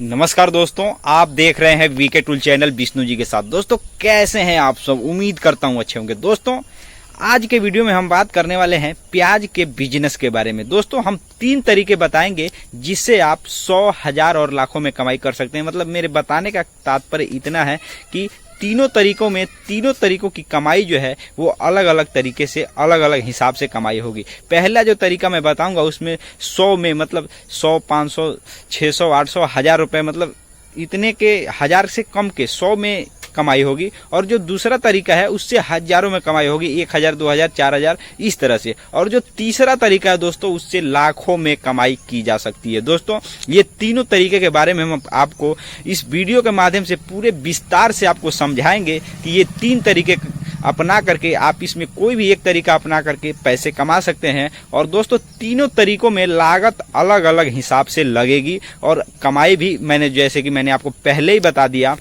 नमस्कार दोस्तों, आप देख रहे हैं VK tool channel Vishnu ji के साथ। दोस्तों कैसे हैं आप सब? उम्मीद करता हूं अच्छे होंगे। दोस्तों आज के वीडियो में हम बात करने वाले हैं प्याज के बिजनेस के बारे में। दोस्तों हम 3 तरीके बताएंगे जिससे आप 100, 1000 और लाखों में कमाई कर सकते हैं। मतलब मेरे बताने का तात्पर्य इतना है कि तीनों तरीकों की कमाई जो है वो अलग अलग तरीके से, अलग अलग हिसाब से कमाई होगी। पहला जो तरीका मैं बताऊंगा उसमें 100 में मतलब 100, 500, 600, 800, 1000 रुपए, मतलब इतने के 1000 से कम के 100 में कमाई होगी। और जो दूसरा तरीका है उससे हजारों में कमाई होगी, 1000, 2000, 4000 इस तरह से। और जो तीसरा तरीका है दोस्तों उससे लाखों में कमाई की जा सकती है। दोस्तों ये तीनों तरीके के बारे में हम आपको इस वीडियो के माध्यम से पूरे विस्तार से आपको समझाएंगे कि ये 3 तरीके अपना करके आप इसमें कोई भी एक तरीका अपना करके पैसे कमा सकते हैं। और दोस्तों तीनों तरीकों में लागत अलग अलग हिसाब से लगेगी और कमाई भी जैसे कि मैंने आपको पहले ही बता दिया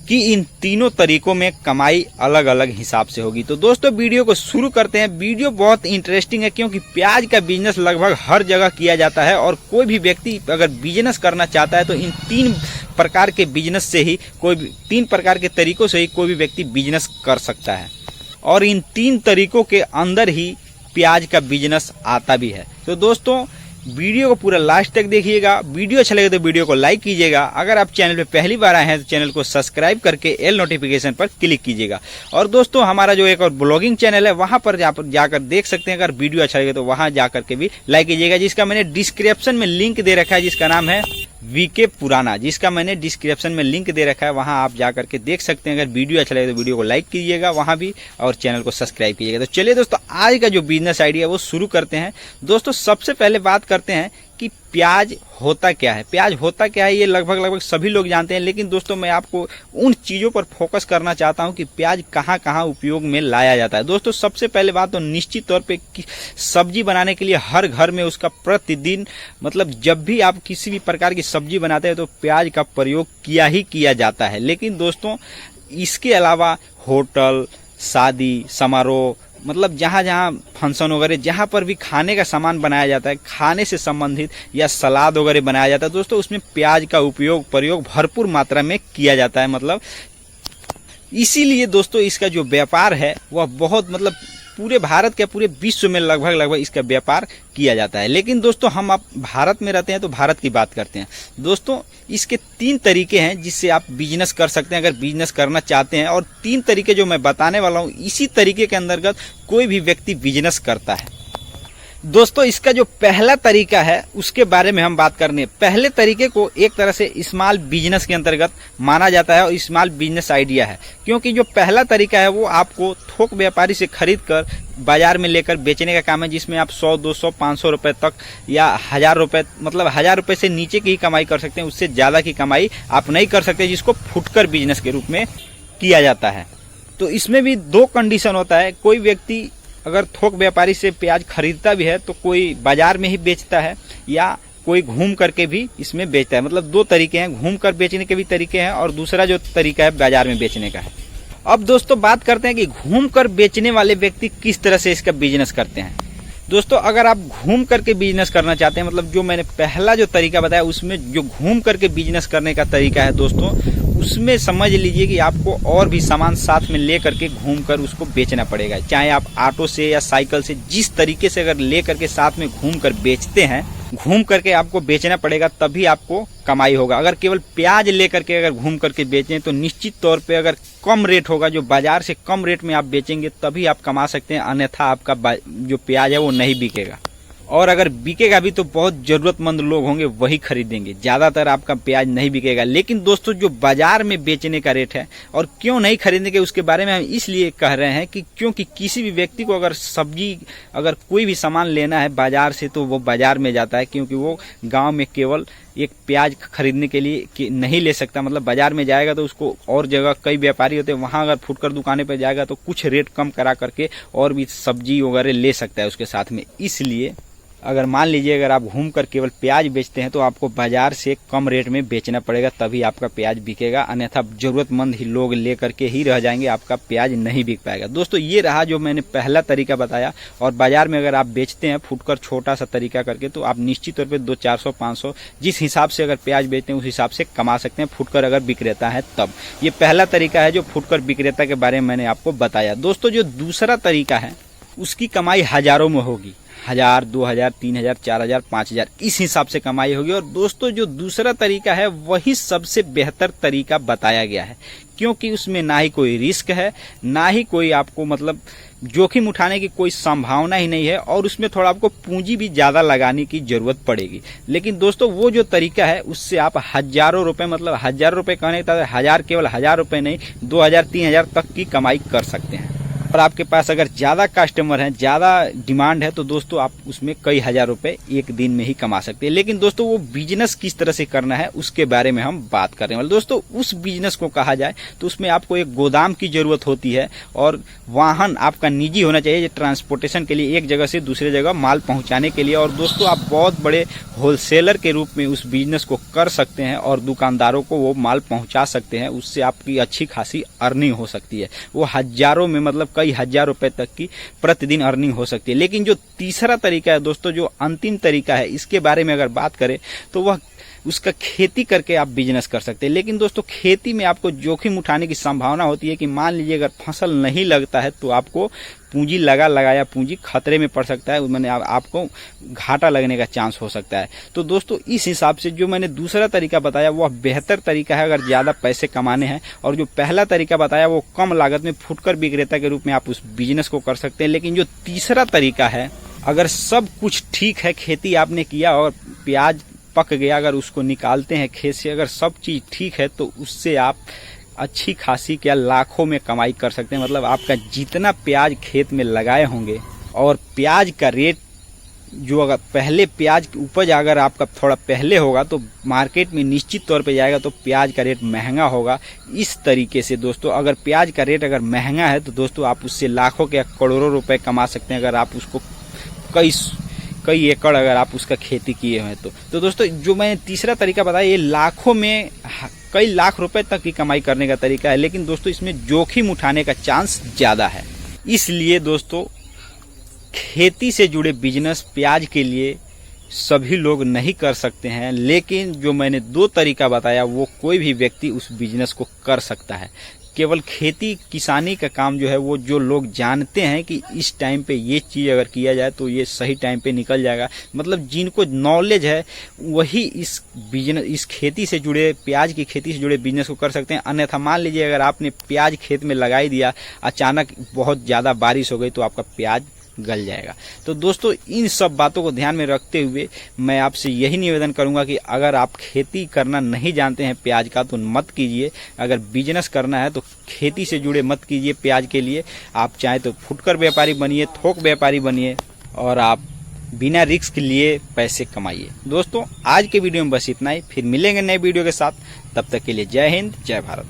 कि इन तीनों तरीकों में कमाई अलग अलग हिसाब से होगी। तो दोस्तों वीडियो को शुरू करते हैं। वीडियो बहुत इंटरेस्टिंग है क्योंकि प्याज का बिजनेस लगभग हर जगह किया जाता है और कोई भी व्यक्ति अगर बिजनेस करना चाहता है तो इन 3 प्रकार के बिजनेस से ही 3 प्रकार के तरीकों से ही कोई भी व्यक्ति बिजनेस कर सकता है। और इन 3 तरीकों के अंदर ही प्याज का बिजनेस आता भी है। तो दोस्तों वीडियो को पूरा लास्ट तक देखिएगा। वीडियो अच्छा लगे तो वीडियो को लाइक कीजिएगा। अगर आप चैनल पे पहली बार आए हैं तो चैनल को सब्सक्राइब करके एल नोटिफिकेशन पर क्लिक कीजिएगा। और दोस्तों हमारा जो एक और ब्लॉगिंग चैनल है वहां पर जाकर देख सकते हैं। अगर वीडियो अच्छा लगे तो वहां जाकर के भी लाइक कीजिएगा, जिसका मैंने डिस्क्रिप्शन में लिंक दे रखा है, जिसका नाम है वीके पुराना, जिसका मैंने डिस्क्रिप्शन में लिंक दे रखा है। वहां आप जाकर के देख सकते हैं। अगर वीडियो अच्छा लगे तो वीडियो को लाइक कीजिएगा वहां भी, और चैनल को सब्सक्राइब कीजिएगा। तो चलिए दोस्तों आज का जो बिजनेस आइडिया वो शुरू करते हैं। दोस्तों सबसे पहले बात करते हैं कि प्याज होता क्या है। प्याज होता क्या है ये लगभग सभी लोग जानते हैं, लेकिन दोस्तों मैं आपको उन चीजों पर फोकस करना चाहता हूं कि प्याज कहां कहां उपयोग में लाया जाता है। दोस्तों सबसे पहले बात तो निश्चित तौर पे सब्जी बनाने के लिए हर घर में उसका प्रतिदिन, मतलब जब भी आप किसी भी प्रकार की सब्जी बनाते हैं तो प्याज का प्रयोग किया जाता है। लेकिन दोस्तों इसके अलावा होटल, शादी समारोह, मतलब जहाँ फंक्शन वगैरह जहाँ पर भी खाने का सामान बनाया जाता है, खाने से संबंधित या सलाद वगैरह बनाया जाता है दोस्तों, उसमें प्याज का प्रयोग भरपूर मात्रा में किया जाता है। मतलब इसीलिए दोस्तों इसका जो व्यापार है वह बहुत, मतलब पूरे भारत के पूरे विश्व में लगभग इसका व्यापार किया जाता है। लेकिन दोस्तों हम आप भारत में रहते हैं तो भारत की बात करते हैं। दोस्तों इसके 3 तरीके हैं जिससे आप बिजनेस कर सकते हैं अगर बिजनेस करना चाहते हैं। और 3 तरीके जो मैं बताने वाला हूं इसी तरीके के अंतर्गत कोई भी व्यक्ति बिजनेस करता है। दोस्तों इसका जो पहला तरीका है उसके बारे में हम बात करने। पहले तरीके को एक तरह से स्मॉल बिजनेस के अंतर्गत माना जाता है और स्मॉल बिजनेस आइडिया है, क्योंकि जो पहला तरीका है वो आपको थोक व्यापारी से खरीद कर बाजार में लेकर बेचने का काम है, जिसमें आप 100, 200, 500 रुपए तक या 1000 रुपए, मतलब 1000 रुपए से नीचे की ही कमाई कर सकते हैं, उससे ज्यादा की कमाई आप नहीं कर सकते, जिसको फुटकर बिजनेस के रूप में किया जाता है। तो इसमें भी 2 कंडीशन होता है। कोई व्यक्ति अगर थोक व्यापारी से प्याज खरीदता भी है तो कोई बाजार में ही बेचता है या कोई घूम करके भी इसमें बेचता है। मतलब 2 तरीके हैं, घूम कर बेचने के भी तरीके हैं और दूसरा जो तरीका है बाजार में बेचने का है। अब दोस्तों बात करते हैं कि घूम कर बेचने वाले व्यक्ति किस तरह से इसका बिजनेस करते हैं। दोस्तों अगर आप घूम करके बिजनेस करना चाहते हैं, मतलब जो मैंने पहला जो तरीका बताया उसमें जो घूम करके बिजनेस करने का तरीका है दोस्तों, उसमें समझ लीजिए कि आपको और भी सामान साथ में ले करके घूम कर उसको बेचना पड़ेगा। चाहे आप ऑटो से या साइकिल से, जिस तरीके से अगर ले करके साथ में घूम कर बेचते हैं, घूम करके आपको बेचना पड़ेगा, तभी आपको कमाई होगा। अगर केवल प्याज ले करके अगर घूम करके बेचें तो निश्चित तौर पे अगर कम रेट होगा, जो बाजार से कम रेट में आप बेचेंगे तभी आप कमा सकते हैं, अन्यथा आपका जो प्याज है वो नहीं बिकेगा। और अगर बिकेगा भी तो बहुत जरूरतमंद लोग होंगे वही खरीदेंगे, ज्यादातर आपका प्याज नहीं बिकेगा। लेकिन दोस्तों जो बाजार में बेचने का रेट है और क्यों नहीं खरीदेंगे उसके बारे में हम इसलिए कह रहे हैं कि क्योंकि किसी भी व्यक्ति को अगर सब्जी, अगर कोई भी सामान लेना है बाजार से तो वो बाजार में जाता है, क्योंकि वो गांव में केवल एक प्याज खरीदने के लिए नहीं ले सकता। मतलब बाजार में जाएगा तो उसको और जगह कई व्यापारी होते हैं, वहां अगर फुटकर दुकानें पर जाएगा तो कुछ रेट कम करा करके और भी सब्जी वगैरह ले सकता है उसके साथ में। इसलिए अगर मान लीजिए अगर आप घूम कर केवल प्याज बेचते हैं तो आपको बाजार से कम रेट में बेचना पड़ेगा, तभी आपका प्याज बिकेगा, अन्यथा जरूरतमंद ही लोग लेकर के ही रह जाएंगे, आपका प्याज नहीं बिक पाएगा। दोस्तों ये रहा जो मैंने पहला तरीका बताया। और बाजार में अगर आप बेचते हैं फुटकर छोटा सा तरीका करके तो आप निश्चित तौर पर 200-400-500 जिस हिसाब से अगर प्याज बेचते हैं उस हिसाब से कमा सकते हैं, फुटकर अगर विक्रेता है तब। ये पहला तरीका है जो फुटकर विक्रेता के बारे में मैंने आपको बताया। दोस्तों जो दूसरा तरीका है उसकी कमाई हजारों में होगी, 1000, 2000, 3000, 4000, 5000 इस हिसाब से कमाई होगी। और दोस्तों जो दूसरा तरीका है वही सबसे बेहतर तरीका बताया गया है, क्योंकि उसमें ना ही कोई रिस्क है, ना ही कोई आपको मतलब जोखिम उठाने की कोई संभावना ही नहीं है, और उसमें थोड़ा आपको पूंजी भी ज्यादा लगाने की जरूरत पड़ेगी। लेकिन दोस्तों वो जो तरीका है उससे आप हजारों रुपए, मतलब 1000 रुपए कहने का 1000, केवल 1000 रुपए नहीं 2000, 3000 तक की कमाई कर सकते हैं। और आपके पास अगर ज़्यादा कस्टमर हैं, ज़्यादा डिमांड है तो दोस्तों आप उसमें कई हज़ार रुपए एक दिन में ही कमा सकते हैं। लेकिन दोस्तों वो बिजनेस किस तरह से करना है उसके बारे में हम बात करने वाले। दोस्तों उस बिजनेस को कहा जाए तो उसमें आपको एक गोदाम की जरूरत होती है और वाहन आपका निजी होना चाहिए ट्रांसपोर्टेशन के लिए, एक जगह से दूसरे जगह माल पहुंचाने के लिए। और दोस्तों आप बहुत बड़े होलसेलर के रूप में उस बिजनेस को कर सकते हैं और दुकानदारों को वो माल पहुंचा सकते हैं, उससे आपकी अच्छी खासी अर्निंग हो सकती है। वो हजारों में मतलब कई हजार रुपए तक की प्रतिदिन अर्निंग हो सकती है। लेकिन जो तीसरा तरीका है दोस्तों, जो अंतिम तरीका है, इसके बारे में अगर बात करें तो वह उसका खेती करके आप बिजनेस कर सकते हैं। लेकिन दोस्तों खेती में आपको जोखिम उठाने की संभावना होती है कि मान लीजिए अगर फसल नहीं लगता है तो आपको पूंजी लगाया पूंजी खतरे में पड़ सकता है, मैंने आपको घाटा लगने का चांस हो सकता है। तो दोस्तों इस हिसाब से जो मैंने दूसरा तरीका बताया वह बेहतर तरीका है अगर ज्यादा पैसे कमाने हैं, और जो पहला तरीका बताया वो कम लागत में फुटकर विक्रेता के रूप में आप उस बिजनेस को कर सकते हैं। लेकिन जो तीसरा तरीका है, अगर सब कुछ ठीक है, खेती आपने किया और प्याज पक गया, अगर उसको निकालते हैं खेत से, अगर सब चीज ठीक है तो उससे आप अच्छी खासी क्या लाखों में कमाई कर सकते हैं। मतलब आपका जितना प्याज खेत में लगाए होंगे और प्याज का रेट जो अगर पहले प्याज की उपज अगर आपका थोड़ा पहले होगा तो मार्केट में निश्चित तौर पे जाएगा तो प्याज का रेट महंगा होगा। इस तरीके से दोस्तों अगर प्याज का रेट अगर महंगा है तो दोस्तों आप उससे लाखों के करोड़ों रुपए कमा सकते हैं अगर आप उसको कई एकड़ अगर आप उसका खेती किए हैं तो दोस्तों जो मैंने तीसरा तरीका बताया ये लाखों में कई लाख रुपए तक की कमाई करने का तरीका है। लेकिन दोस्तों इसमें जोखिम उठाने का चांस ज्यादा है, इसलिए दोस्तों खेती से जुड़े बिजनेस प्याज के लिए सभी लोग नहीं कर सकते हैं। लेकिन जो मैंने दो तरीका बताया वो कोई भी व्यक्ति उस बिजनेस को कर सकता है। केवल खेती किसानी का काम जो है वो जो लोग जानते हैं कि इस टाइम पे ये चीज अगर किया जाए तो ये सही टाइम पे निकल जाएगा, मतलब जिनको नॉलेज है वही इस बिजनेस, इस खेती से जुड़े, प्याज की खेती से जुड़े बिजनेस को कर सकते हैं। अन्यथा मान लीजिए अगर आपने प्याज खेत में लगाई दिया, अचानक बहुत ज्यादा बारिश हो गई तो आपका प्याज गल जाएगा। तो दोस्तों इन सब बातों को ध्यान में रखते हुए मैं आपसे यही निवेदन करूंगा कि अगर आप खेती करना नहीं जानते हैं प्याज का तो मत कीजिए। अगर बिजनेस करना है तो खेती से जुड़े मत कीजिए प्याज के लिए। आप चाहे तो फुटकर व्यापारी बनिए, थोक व्यापारी बनिए और आप बिना रिस्क लिए पैसे कमाइए। दोस्तों आज के वीडियो में बस इतना ही, फिर मिलेंगे नए वीडियो के साथ। तब तक के लिए जय हिंद, जय भारत।